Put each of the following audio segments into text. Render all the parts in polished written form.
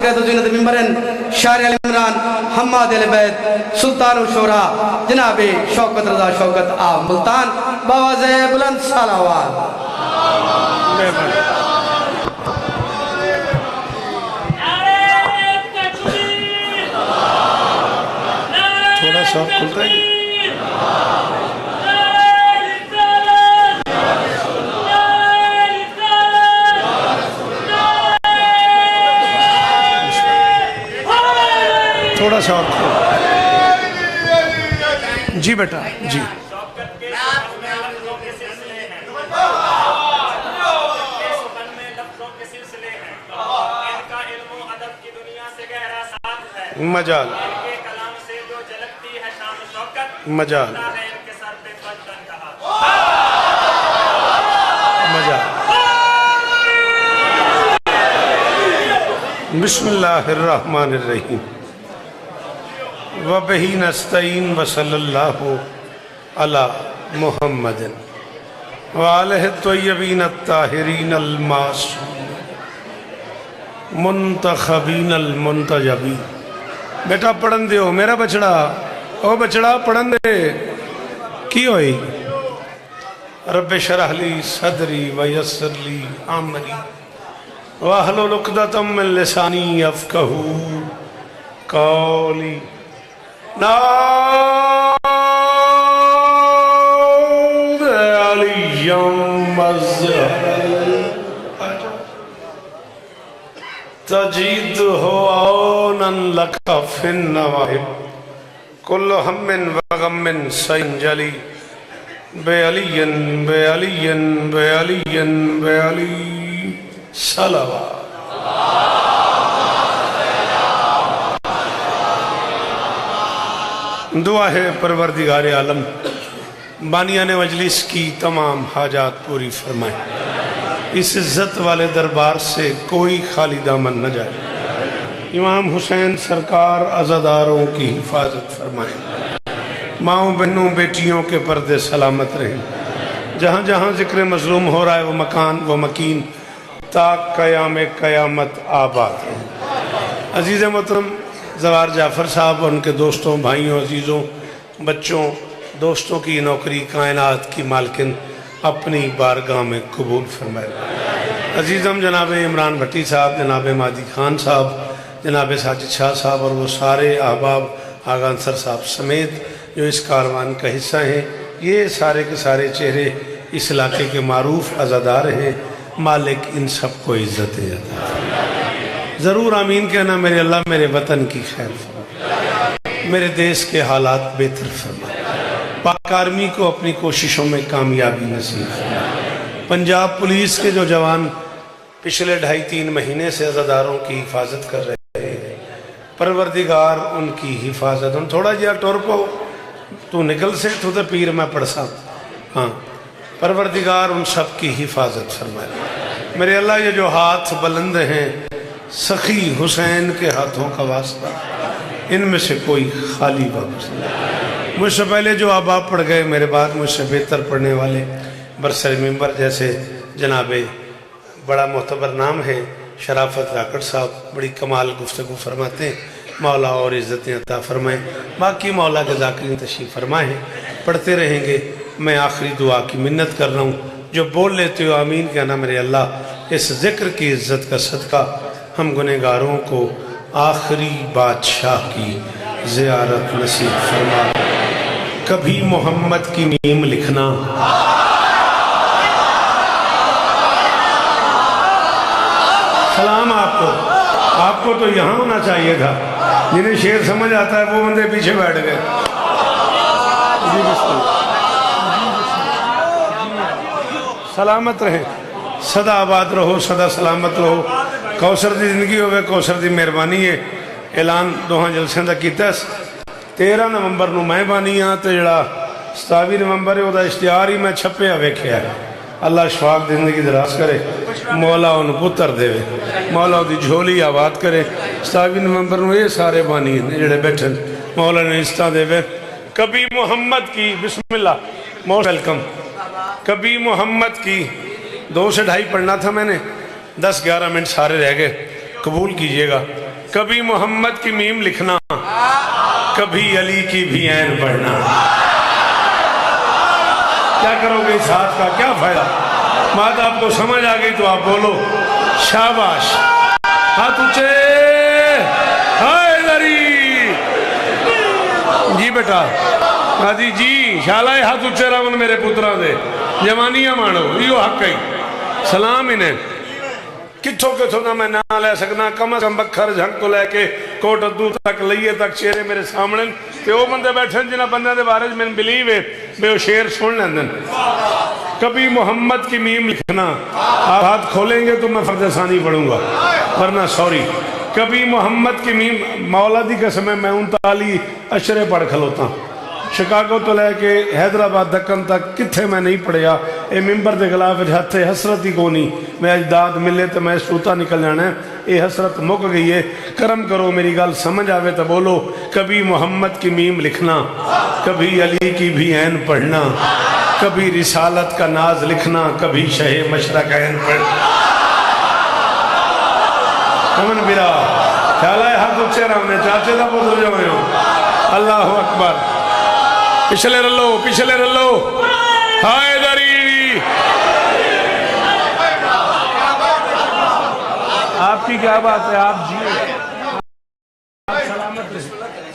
شاعر علی عمران حماد علی بیت سلطان و شورا جناب شوکت رضا شوکت آب ملتان باواز بلند سالوات تھوڑا سا کھلتا ہے تھوڑا سا جی بیٹا جی مجال مجال مجال بسم اللہ الرحمن الرحیم وَبِهِ نَسْتَعِينُ وَصَلَّى اللَّهُ عَلَى مُحَمَّدٍ وَعَلَيْهِ الطَّيِّبِينَ الطَّاهِرِينَ الْمَعْصُومِينَ منتخبین المنتجبین بیٹا پڑھن دے ہو میرا بچڑا او بچڑا پڑھن دے کی ہوئی رب شرح لی صدری ویسر لی عمری واحلل عقدۃ من لسانی یفقہوا قولی نعوذ علی مظہر تجید ہو آونا لکا فی النوائب کل ہم وغم سین جلی بے علی بے علی بے علی بے علی صلوات دعا ہے پروردگار عالم بانیان مجلس کی تمام حاجات پوری فرمائے اس عزت والے دربار سے کوئی خالی دامن نہ جائے امام حسین سرکار عزاداروں کی حفاظت فرمائے ماؤں بہنوں بیٹیوں کے پردے سلامت رہیں جہاں جہاں ذکر مظلوم ہو رہا ہے وہ مکان وہ مکین تا قیام قیامت آباد ہے عزیز محترم زوار جعفر صاحب اور ان کے دوستوں بھائیوں عزیزوں بچوں دوستوں کی نوکری کائنات کی مالکن اپنی بارگاہ میں قبول فرمائے عزیزم جناب عمران بھٹی صاحب جناب مہدی خان صاحب جناب ساجد شاہ صاحب اور وہ سارے احباب آغا انصر صاحب سمیت جو اس کاروان کا حصہ ہیں یہ سارے کے سارے چہرے اس علاقے کے معروف عزادار ہیں مالک ان سب کو عزت عطا ضرور آمین کہنا میرے اللہ میرے وطن کی خیر فرمائے میرے دیس کے حالات بہتر فرمائے پاک آرمی کو اپنی کوششوں میں کامیابی نصیب فرمائے پنجاب پولیس کے جو جوان پچھلے 2.5-3 مہینے سے عزاداروں کی حفاظت کر رہے ہیں پروردگار ان کی حفاظت ان تھوڑا جیا ٹور پو تو نکل سے تو تے پیر میں پڑھسا ہاں پروردگار ان سب کی حفاظت فرمائے میرے اللہ یہ جو ہاتھ بلند ہیں سخی حسین کے ہاتھوں کا واسطہ ان میں سے کوئی خالی واپس نہیں مجھ سے پہلے جو آباب پڑھ گئے میرے بعد مجھ سے بہتر پڑھنے والے برسر ممبر جیسے جناب بڑا معتبر نام ہے شرافت راکڑ صاحب بڑی کمال گفتگو فرماتے ہیں مولا اور عزتیں عطا فرمائیں باقی مولا کے ذاکرین تشریف فرمائیں پڑھتے رہیں گے میں آخری دعا کی منت کر رہا ہوں جو بول لیتے ہو آمین کہنا میرے اللہ اس ذکر کی عزت کا صدقہ ہم گنہگاروں کو آخری بادشاہ کی زیارت نصیب فرما کبھی محمد کی نیم لکھنا سلام آپ کو تو یہاں ہونا چاہیے تھا جنہیں شعر سمجھ آتا ہے وہ بندے پیچھے بیٹھ گئے سلامت رہیں صدا آباد رہو صدا سلامت رہو کوثر دی زندگی ہوئے کوثر دی مہربانی ہے اعلان دوہاں جلسیں دا کیتا ہے 13 نومبر نو میں بانی ہاں تو جڑا 27 نومبر ہے وہ دا اشتہار ہی میں چھپے ہوئے کیا ہے اللہ شفاق دی زندگی دراز کرے مولا ان پتر دے مولا دی جھولی آباد کرے 27 نومبر نو یہ سارے بانی ہیں جڑے بیٹھن مولا نے استہ دے کبھی محمد کی بسم اللہ موسٹ ویلکم کبھی محمد کی 2 سے 2.5 پڑھنا تھا میں نے 10-11 منٹ سارے رہ گئے قبول کیجئے گا کبھی محمد کی میم لکھنا، کبھی علی کی بھی عین پڑھنا۔ کیا کرو گے اس ہاتھ کا، کیا فائدہ؟ بات آپ کو سمجھ آ گئی تو آپ بولو شاباش، ہاتھ اونچے، حیدری جی بیٹا قاضی جی شالائے ہاتھ اونچے رہن میرے پترا دے، جوانیاں مانو یہ حق ہے۔ سلام انہیں کتھوں کتھوں نہ میں نہ لے سکنا، کم از کم بکھر جھنگ کو لے کے کوٹ ادو تک لئیے تک چہرے میرے سامنے تے وہ بندے بیٹھے جنہ بندے دے بارے میں بلیو ہے میں وہ شعر سن لیندن۔ کبھی محمد کی میم لکھنا، آپ ہاتھ کھولیں گے تو میں فرد ثانی پڑھوں گا ورنہ سوری۔ کبھی محمد کی میم، مولا دی قسم ہے میں 39 اشرے پڑھ کھلوتا ہوں، شکاگو تو لے کے حیدرآباد دکن تک کتھے میں نہیں پڑھیا، اے ممبر دے خلاف ہتھے حسرت ہی کونی، میں اجداد ملے تو میں سوتا نکل جانا ہے، اے حسرت مک گئی ہے۔ کرم کرو میری گال سمجھ آوے تو بولو کبھی محمد کی میم لکھنا، کبھی علی کی بھی عین پڑھنا، کبھی رسالت کا ناز لکھنا، کبھی شہ مشرق عین پڑھنا۔ امن برا خیال ہے ہاتھ اچھے رہنے چاچے دا پتر جو ہیں اللہ اکبر، پچھلے رلو پچھلے رلو، حیدری آپ کی کیا بات ہے، آپ جی سلامت رہے،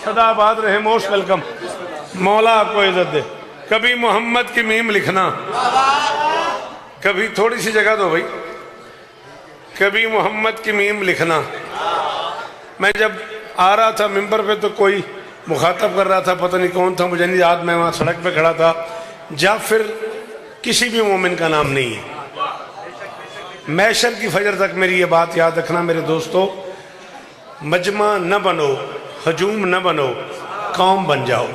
صدا آباد رہے، موسٹ ویلکم، مولا آپ کو عزت دے۔ کبھی محمد کی میم لکھنا، کبھی تھوڑی سی جگہ دو بھائی، کبھی محمد کی میم لکھنا۔ میں جب آ رہا تھا ممبر پہ تو کوئی مخاطب کر رہا تھا، پتہ نہیں کون تھا مجھے نہیں یاد، میں وہاں سڑک پہ کھڑا تھا، جعفر کسی بھی مومن کا نام نہیں ہے۔ محشر کی فجر تک میری یہ بات یاد رکھنا میرے دوستو، مجمع نہ بنو، ہجوم نہ بنو، قوم بن جاؤ۔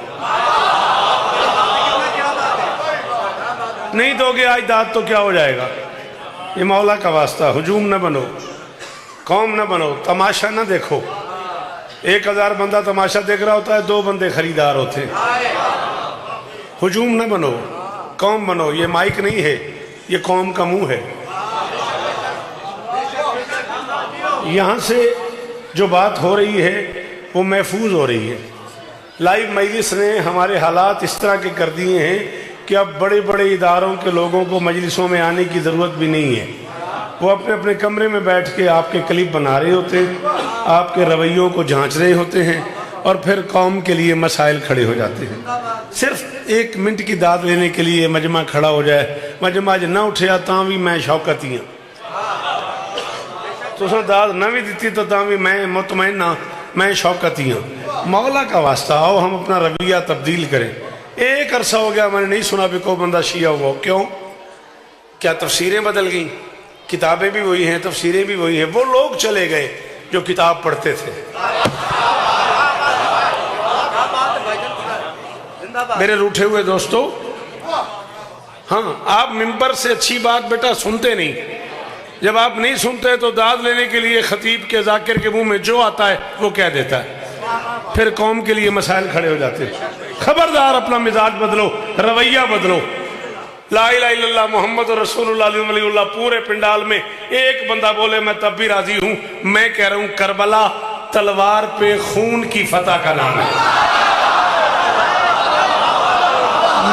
نہیں دو گے آج داد تو کیا ہو جائے گا، یہ مولا کا واسطہ، ہجوم نہ بنو، قوم نہ بنو، تماشا نہ دیکھو۔ 1000 بندہ تماشا دیکھ رہا ہوتا ہے، 2 بندے خریدار ہوتے ہیں۔ ہجوم نہ بنو، قوم بنو، یہ مائک نہیں ہے، یہ قوم کا منہ ہے۔ یہاں سے جو بات ہو رہی ہے وہ محفوظ ہو رہی ہے۔ لائیو مجلس نے ہمارے حالات اس طرح کے کر دیے ہیں کہ اب بڑے بڑے اداروں کے لوگوں کو مجلسوں میں آنے کی ضرورت بھی نہیں ہے، وہ اپنے اپنے کمرے میں بیٹھ کے آپ کے کلپ بنا رہے ہوتے ہیں، آپ کے رویوں کو جھانچ رہے ہوتے ہیں اور پھر قوم کے لیے مسائل کھڑے ہو جاتے ہیں۔ صرف 1 منٹ کی داد لینے کے لیے مجمع کھڑا ہو جائے، مجمع جو نہ اٹھیا تاں بھی میں شوکت ہی ہوں، تو اس نے داد نہ بھی دیتی تو تاں بھی میں مطمئن نہ، میں شوکت ہی ہوں۔ مولا کا واسطہ آؤ ہم اپنا رویہ تبدیل کریں۔ ایک عرصہ ہو گیا میں نے نہیں سنا بھی کوئی بندہ شیعہ ہوا، کیوں؟ کیا تفسیریں بدل گئیں؟ کتابیں بھی وہی ہیں، تفسیریں بھی وہی ہیں، وہ لوگ چلے گئے جو کتاب پڑھتے تھے۔ میرے روٹھے ہوئے دوستو، ہاں آپ ممبر سے اچھی بات بیٹا سنتے نہیں، جب آپ نہیں سنتے تو داد لینے کے لیے خطیب کے ذاکر کے منہ میں جو آتا ہے وہ کہہ دیتا ہے، پھر قوم کے لیے مسائل کھڑے ہو جاتے ہیں۔ خبردار اپنا مزاج بدلو، رویہ بدلو۔ لا الہ الا اللہ محمد رسول اللہ علیہ اللہ پورے پنڈال میں ایک بندہ بولے میں تب بھی راضی ہوں، میں کہہ رہا ہوں کربلا تلوار پہ خون کی فتح کا نام ہے۔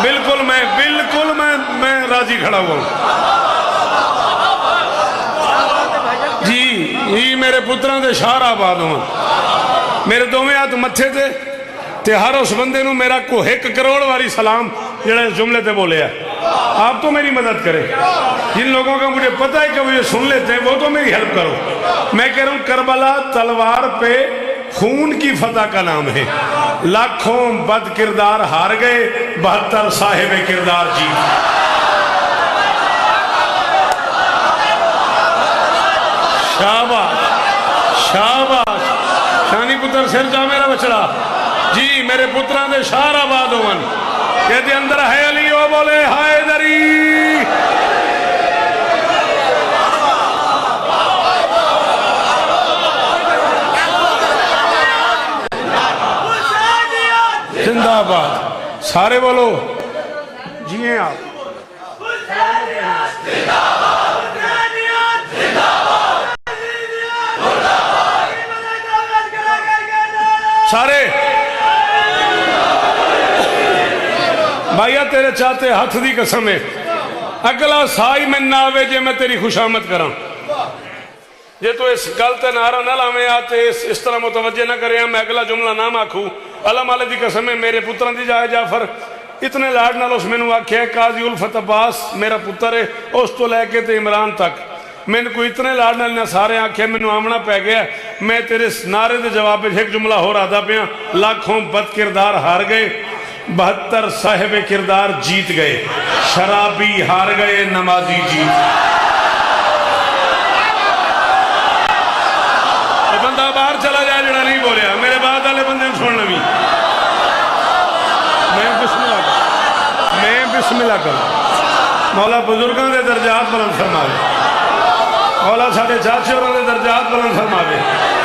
بالکل میں راضی کھڑا ہوا ہوں جی میرے پتران دے شہر آباد ہوں، میرے دوویں ہاتھ متھے تھے تے ہر اس بندے نو میرا کو 1 کروڑ واری سلام جڑا اس جملے تے بولے ہے۔ آپ تو میری مدد کریں، جن لوگوں کا مجھے پتہ ہے کہ وہ یہ سن لیتے ہیں وہ تو میری ہیلپ کرو۔ میں کہہ رہا ہوں کربلا تلوار پہ خون کی فتح کا نام ہے، لاکھوں بد کردار ہار گئے، 72 صاحب کردار جیت۔ شاباش شاباش، شانی پتر سر جا میرا بچڑا جی، میرے پتران دے شہر آباد ہون کہتے اندر ہے علی، وہ بولے حیدری۔ زندہ آباد، سارے بولو جی ہیں آپ۔ سارے بھائیا تیرے چاہتے ہاتھ دی قسم ہے اگلا سائی میں نہ آوے جے میں تیری خوشامد کراں جے تو اس گلت نعرہ نہ لاویں آتے اس طرح متوجہ نہ کرے میں اگلا جملہ نہ آکھوں اللہ مالے دی قسم ہے میرے پتران دی جائے جعفر اتنے لاڈ نال اس میں نو آکھے قاضی الفت عباس میرا پتر ہے اس تو لے کے تے عمران تک میں نے کوئی اتنے لاڈ نال نہ سارے آنکھیں میں نو آمنا پہ گیا میں تیرے نعرے دے جواب پہ ایک جملہ ہو رہا تھا پہ لاکھوں بد کردار ہار گئے 72 صاحب کردار جیت گئے شرابی ہار گئے نمازی جیت یہ بندہ باہر چلا جائے جڑا نہیں بولیا میرے بعد والے بندے چھوڑنا بھی میں بسم اللہ کروں مولا بزرگاں دے درجات بلند فرما دے مولا ساڑھے چاچے اور دے درجات بلند فرما دے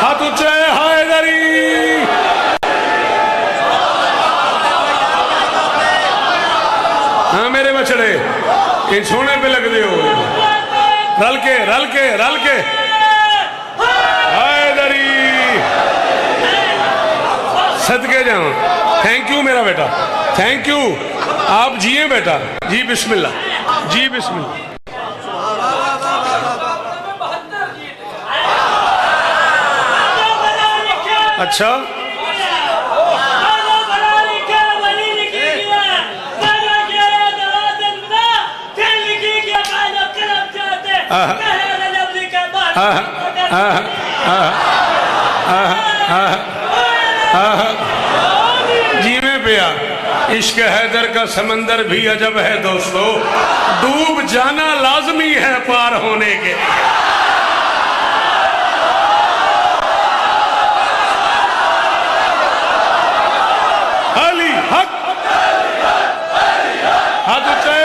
ہاتھ اچھے ہائے دری ہاں میرے بچڑے ان سونے پہ لگ دے ہو رل کے ہائے دری صدقے جاؤں تھینکیو میرا بیٹا تھینکیو آپ جیئے بیٹا جی بسم اللہ جی بسم اللہ اچھا جی میں پیا عشق حیدر کا سمندر بھی عجب ہے دوستو ڈوب جانا لازمی ہے پار ہونے کے علی حق ہاتھ اچھے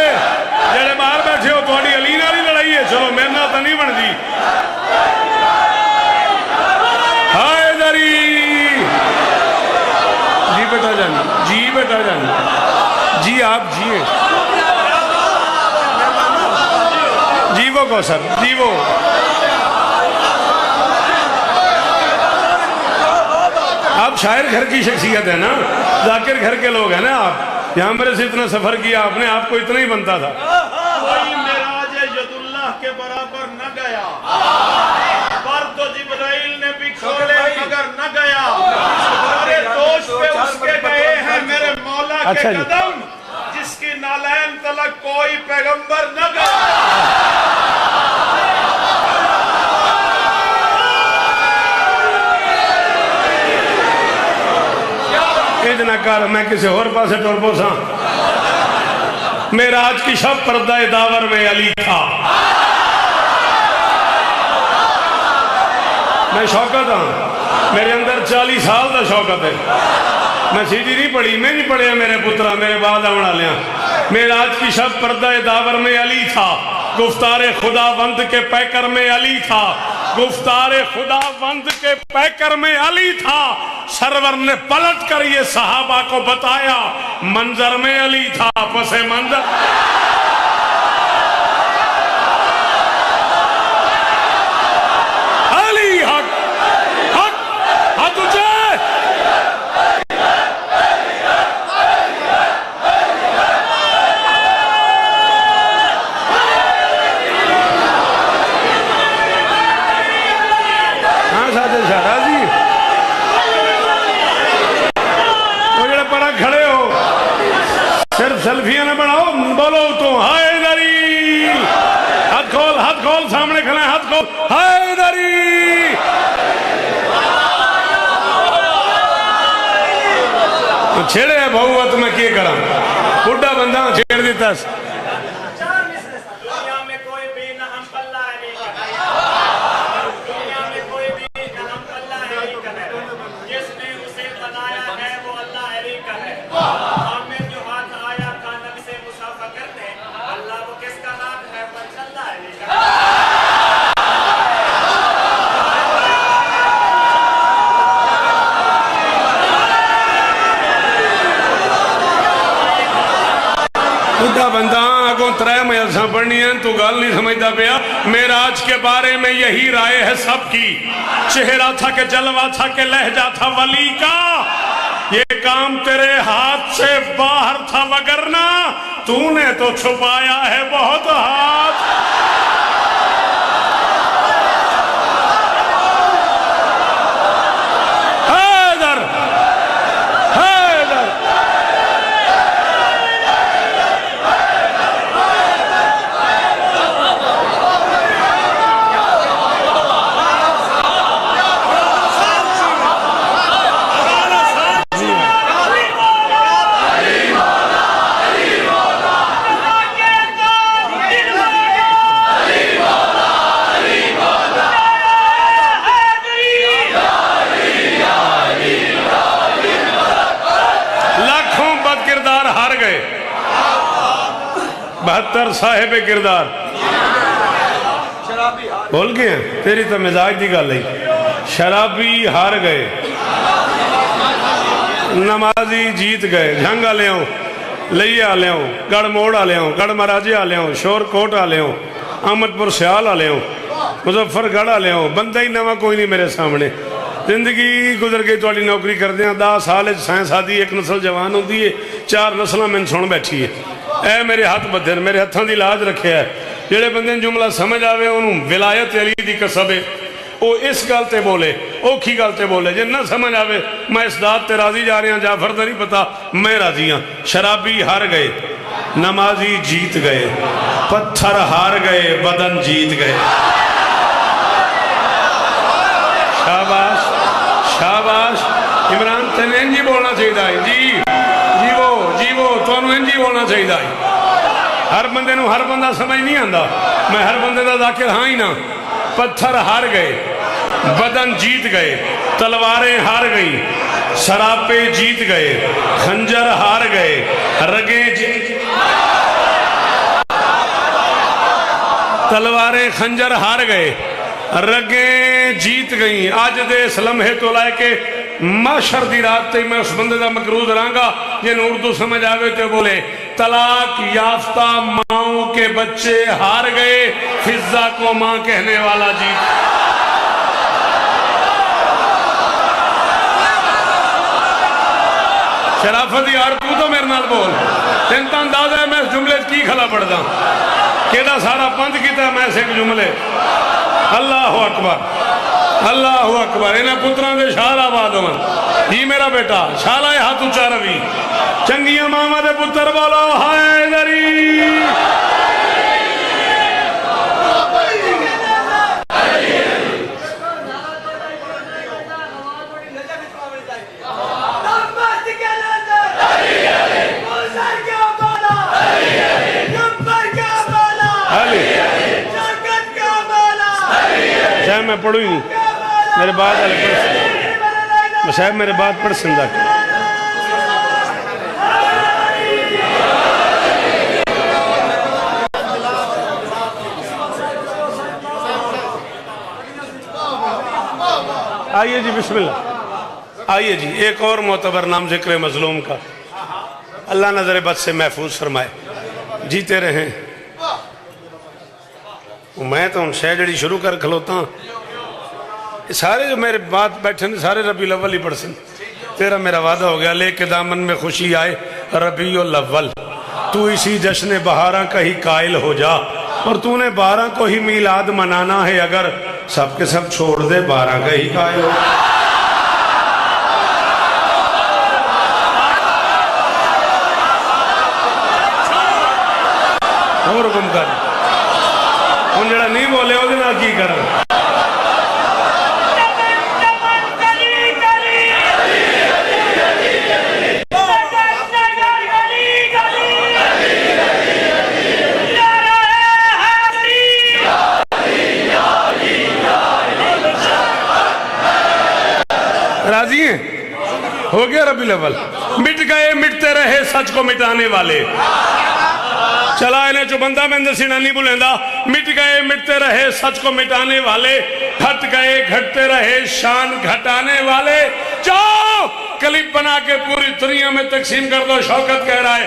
جڑے باہر بیٹھے ہو تھوڑی علی نالی لڑائی ہے چلو میرے نہ تو نہیں بن دی ہائے دری جی بیٹا جانی جی آپ جیئے جی وہ کوثر جی وہ آپ شاعر گھر کی شخصیت ہے نا ذاکر گھر کے لوگ ہیں نا آپ یہاں میرے سے اتنا سفر کیا آپ نے آپ کو اتنا ہی بنتا تھا کوئی معراج ید اللہ کے برابر نہ گیا پر تو جبرائیل نے بھی کھولے مگر نہ گیا میرے دوست پہ اس کے گئے ہیں میرے مولا کے قدم جس کی نالین تلک کوئی پیغمبر نہ گیا اتنا کار میں کسی اور پاسے ٹور پوساں معراج کی شب پردہ داور میں علی تھا میں شوکت ہوں میرے اندر 40 سال دا شوکت ہے میں سیدھی نہیں پڑھی میں نہیں پڑھیا میرے پترہ میرے بعد آمنا لیا معراج کی شب پردہ داور میں علی تھا گفتار خدا وند کے پیکر میں علی تھا گفتار خدا وند کے پیکر میں علی تھا سرور نے پلٹ کر یہ صحابہ کو بتایا منظر میں علی تھا پس منظر علی حق حق ہاتھ اچھے ہاں ساتھ شاہدہ جی کھڑے ہو صرف سیلفیاں نہ بناؤ بولو تو حیدری ہاتھ کھول سامنے کھڑے ہیں ہاتھ کھول حیدری چھیڑے ہے بہوت میں کیے کرا بڑھا بندہ چھیڑ دیتا ہے بڑھا بندہ آگوں ترے میں ایسا پڑھنی ہے تو گل نہیں سمجھتا پیا معراج کے بارے میں یہی رائے ہے سب کی چہرہ تھا کہ جلوہ تھا کہ لہجہ تھا ولی کا یہ کام تیرے ہاتھ سے باہر تھا وگرنہ تو نے تو چھپایا ہے بہت ہاتھ بہتر صاحب کردار بول گئے ہیں تیری تو مزاج دی گل ہے شرابی ہار گئے نمازی جیت گئے جھنگ آلے ہوں لئی آلے ہوں گڑ موڑ آلے ہوں گڑ مراجے آلے ہوں شور کوٹ آلے ہوں احمد پور سیال آلے ہوں مظفر گڑھ آلے ہوں بندہ ہی نواں کوئی نہیں میرے سامنے زندگی گزر گئی توڑی نوکری کر دیا 10 سال سائنس آدھی ایک نسل جوان ہوں دیئے 4 نسلہ میں سن بیٹھی ہے اے میرے ہاتھ بدھر میرے ہتھاں دی لاج رکھے ہے جڑے بندے جملہ سمجھ آوے انہوں ولایت علی دی قصب ہے او اس گالتے بولے اوکھی گالتے بولے جن نہ سمجھ آوے میں اس داد تے راضی جا رہے ہیں جعفر دا نہیں پتا میں راضی ہاں شرابی ہار گئے نمازی جیت گئے پتھر ہار گئے بدن جیت گئے شاباش شاباش عمران تینے انجی بولنا چاہیے جی جیوو تو انہوں انجی بولنا چاہیے ہر بندے نو ہر بندہ سمجھ نہیں آندہ میں ہر بندے دا ذاکر ہاں ہی نا پتھر ہار گئے بدن جیت گئے تلواریں ہار گئی سراپے جیت گئے خنجر ہار گئے رگیں تلواریں خنجر ہار گئے رگیں جیت گئیں آج دے اس لمحے تو لائے کہ معاشر دی رات تے میں اس بندے دا مقروض رانگا جن اردو سمجھ آوے تے بولے طلاق یافتہ ماؤں کے بچے ہار گئے فضہ کو ماں کہنے والا جیت شرافت یار تو میرے نال بول تینتا اندازہ ہے میں اس جملے کی کھلا پڑھ دا کیڑا سارا پند کیتا ہے میں سے ایک جملے اللہ اکبر اللہ اکبر انہیں پتران دے شال آباد ہوں یہ میرا بیٹا شالہ ہاتھ اچھا روی چنگیاں ماما دے پتر بولو ہائے دری شاید میں پڑھوں ہی نہیں میرے بعد شاید میرے بعد پڑھ سندہ آئیے جی بسم اللہ آئیے جی ایک اور معتبر نام ذکر مظلوم کا اللہ نظر بد سے محفوظ فرمائے جیتے رہیں میں تو ان شہجڑی شروع کر کھلوتا ہوں سارے جو میرے بات بیٹھے ہیں سارے ربیع الاول ہی پڑھ سن تیرا میرا وعدہ ہو گیا لے کے دامن میں خوشی آئے ربیع الاول تو اسی جشن بہاراں کا ہی قائل ہو جا اور تو نے 12 کو ہی میلاد منانا ہے اگر سب کے سب چھوڑ دے 12 کا ہی قائل ہو اور حکم کر ان جڑا نہیں بولے ہو دینا کی کرنا راضی ہیں ہو گیا ربیع الاول مٹ گئے مٹتے رہے سچ کو مٹانے والے چلا انہیں جو بندہ میں اندر سینہ نہیں بولیندا مٹ گئے مٹتے رہے سچ کو مٹانے والے گھٹ گئے گھٹتے رہے شان گھٹانے والے جاؤ کلپ بنا کے پوری دنیا میں تقسیم کر دو شوکت کہہ رہا ہے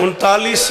39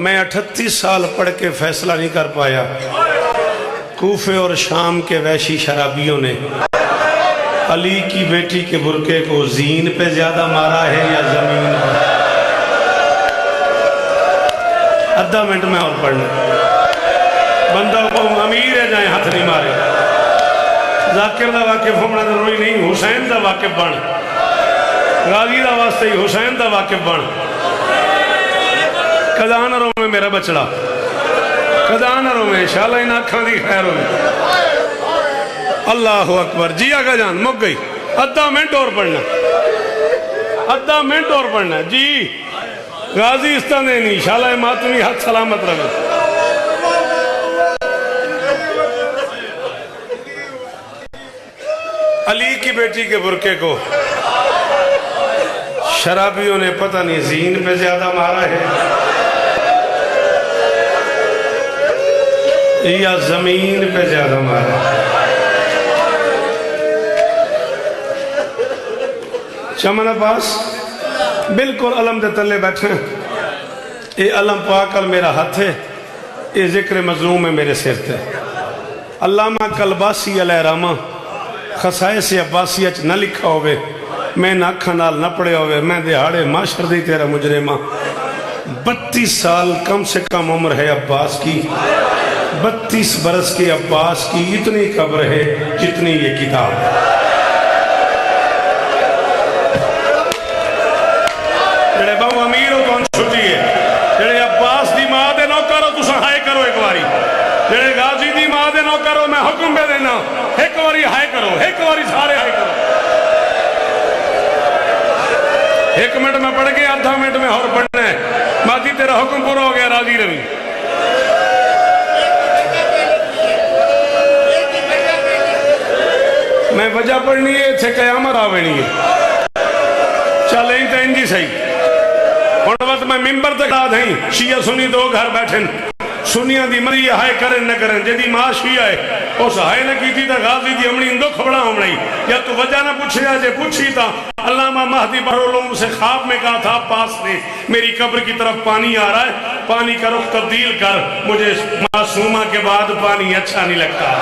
میں 38 سال پڑھ کے فیصلہ نہیں کر پایا کوفے اور شام کے وحشی شرابیوں نے علی کی بیٹی کے برقعے کو زین پہ زیادہ مارا ہے یا زمین پر؟ آدھا منٹ میں اور پڑھنا بندہ کو امیر ہے جائیں ہاتھ نہیں مارے ذاکر دا واقف ہونا ضروری نہیں حسین دا واقف بن غازی دا واسطے ہی حسین دا واقف بن قضا نہ رو میں میرا بچڑا قضا نہ رو میں انشاءاللہ ان آنکھاں دی خیر ہوئی اللہ اکبر جی آقا جان مک گئی آدھا منٹ اور پڑھنا آدھا منٹ اور پڑھنا جی غازی اس طرح نہیں انشاءاللہ ماتمی حد سلامت رہے علی کی بیٹی کے برقعے کو شرابیوں نے پتہ نہیں زین پہ زیادہ مارا ہے یا زمین پہ زیادہ مارا ہے چمن عباس بالکل علم دے تلے بیٹھے اے علم پاکل میرا ہاتھ ہے اے ذکر مظلوم ہے میرے سر تے علامہ کلباسی علیہ رحمہ خصائص عباسیہ نہ لکھا ہوئے میں نہ کھنال نہ پڑے ہوئے میں دہاڑے معاشر دی تیرا مجرمہ 32 سال کم سے کم عمر ہے عباس کی 32 برس کے عباس کی اتنی قبر ہے جتنی یہ کتاب جڑے باؤ امیر ہو تو ان چھٹی ہے جڑے عباس دی ماں دے نو کرو تو سہائے کرو ایک باری جڑے غازی دی ماں دے نو کرو میں حکم پہ دینا ایک باری ہائے کرو ایک باری سارے ہائے کرو 1 منٹ میں پڑھ کے آدھا منٹ میں اور پڑھنا ہے مادی تیرا حکم پورا ہو گیا راضی روی میں وجہ پڑھنی ہے چھے قیامت آوینی ہے چلیں تو انجی صحیح اور وقت میں ممبر تک آ دیں شیعہ سنی دو گھر بیٹھیں سنیاں دی مری ہائے کریں نہ کریں جدی ماں شیعہ ہے اس ہائے نہ کی تھی تا غازی دی امنی اندو کھبڑا ہمڑی یا تو وجہ نہ پوچھے آجے پوچھی تا علامہ مہدی بحرالعلوم سے خواب میں کہا تھا پاس نے میری قبر کی طرف پانی آ رہا ہے پانی کا رخ تبدیل کر مجھے معصومہ کے بعد پانی اچھا نہیں لگتا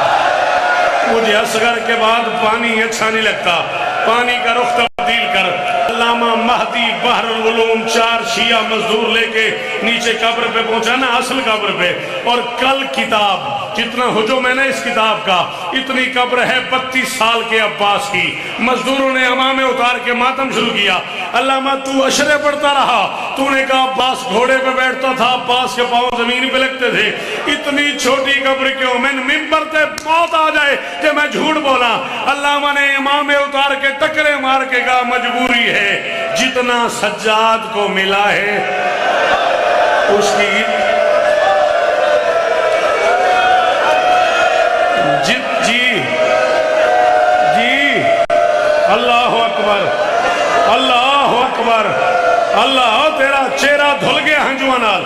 مجھے اصغر کے بعد پانی اچھا نہیں لگتا پانی کا رخ تبدیل کر علامہ مہدی بحرالعلوم 4 شیعہ مزدور لے کے نیچے قبر پہ پہنچا نا اصل قبر پہ اور کل کتاب جتنا ہجوم ہے نا اس کتاب کا اتنی قبر ہے 32 سال کے عباس کی مزدوروں نے امامے اتار کے ماتم شروع کیا علامہ تو اشرے پڑھتا رہا تو نے کہا عباس گھوڑے پہ بیٹھتا تھا عباس کے پاؤں زمین پہ لگتے تھے اتنی چھوٹی قبر کیوں میں ممبر تے موت آ جائے کہ میں جھوٹ بولا علامہ نے امامے اتار کے ٹکرے مار کے کہا مجبوری ہے جتنا سجاد کو ملا ہے اس کی جی اللہ اکبر اللہ اکبر اللہ تیرا چہرہ دھل گیا ہنجوان نال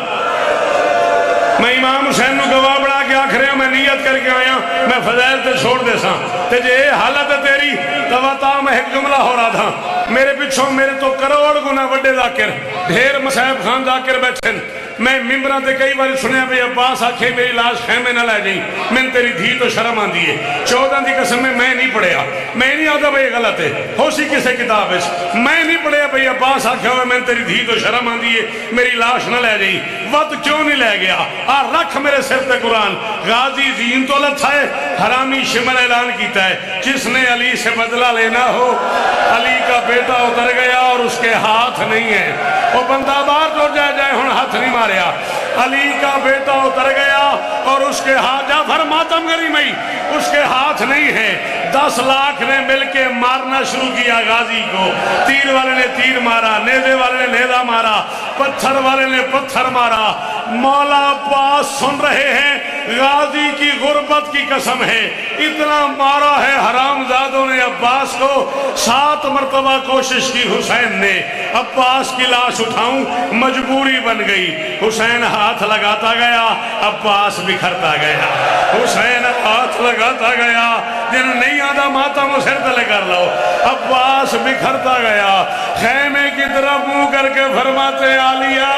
میں امام حسین نو گواہ بڑھا کے آخر میں نیت کر کے آیا میں فضائل تے چھوڑ دے ساں تے جے حالت ہے تیری توتا میں ایک جملہ ہو رہا تھا میرے پچھوں میرے تو کروڑ گنا وڈے ذاکر ڈھیر مصاحب خان ذاکر بیٹھن میں ممبران تے کئی باری سنیا بھی عباس آکھے میری لاش خیمے نہ لے جائیں میں تیری دھی تو شرم آن دیئے 14 دی قسم میں نہیں پڑھیا میں نہیں آدھا بھئی غلط ہے ہو سی کسے کتاب ہے میں نہیں پڑھیا بھئی عباس آکھے ہوئے میں تیری دھی تو شرم آن دیئے میری لاش نہ لے جائیں وقت کیوں نہیں لے گیا رکھ میرے سر تے قرآن غازی زین تو لت ہے حرامی شمر اعلان کیتا ہے جس نے علی سے بدلہ لینا ہو علی کا بیٹا اتر گیا اور اس کے ہاتھ نہیں ہے وہ بندہ بار تو جائے ہون ہاتھ نہیں ماریا علی کا بیٹا اتر گیا اور اس کے ہاتھ جعفر ماتم گری میں اس کے ہاتھ نہیں ہے 10 لاکھ نے مل کے مارنا شروع کیا غازی کو تیر والے نے تیر مارا نیزے والے نے نیزہ مارا پتھر والے نے پتھر مارا مولا عباس سن رہے ہیں غازی کی غربت کی قسم ہے اتنا مارا ہے حرام زادوں نے عباس کو 7 مرتبہ کوشش کی حسین نے عباس کی لاش اٹھاؤں مجبوری بن گئی حسین ہاتھ لگاتا گیا عباس بکھرتا گیا حسین ہاتھ لگاتا گیا جن نہیں آدھا ماتا مسر تلے کر لو عباس بکھرتا گیا خیمے کی طرف منہ کر کے فرماتے عالیہ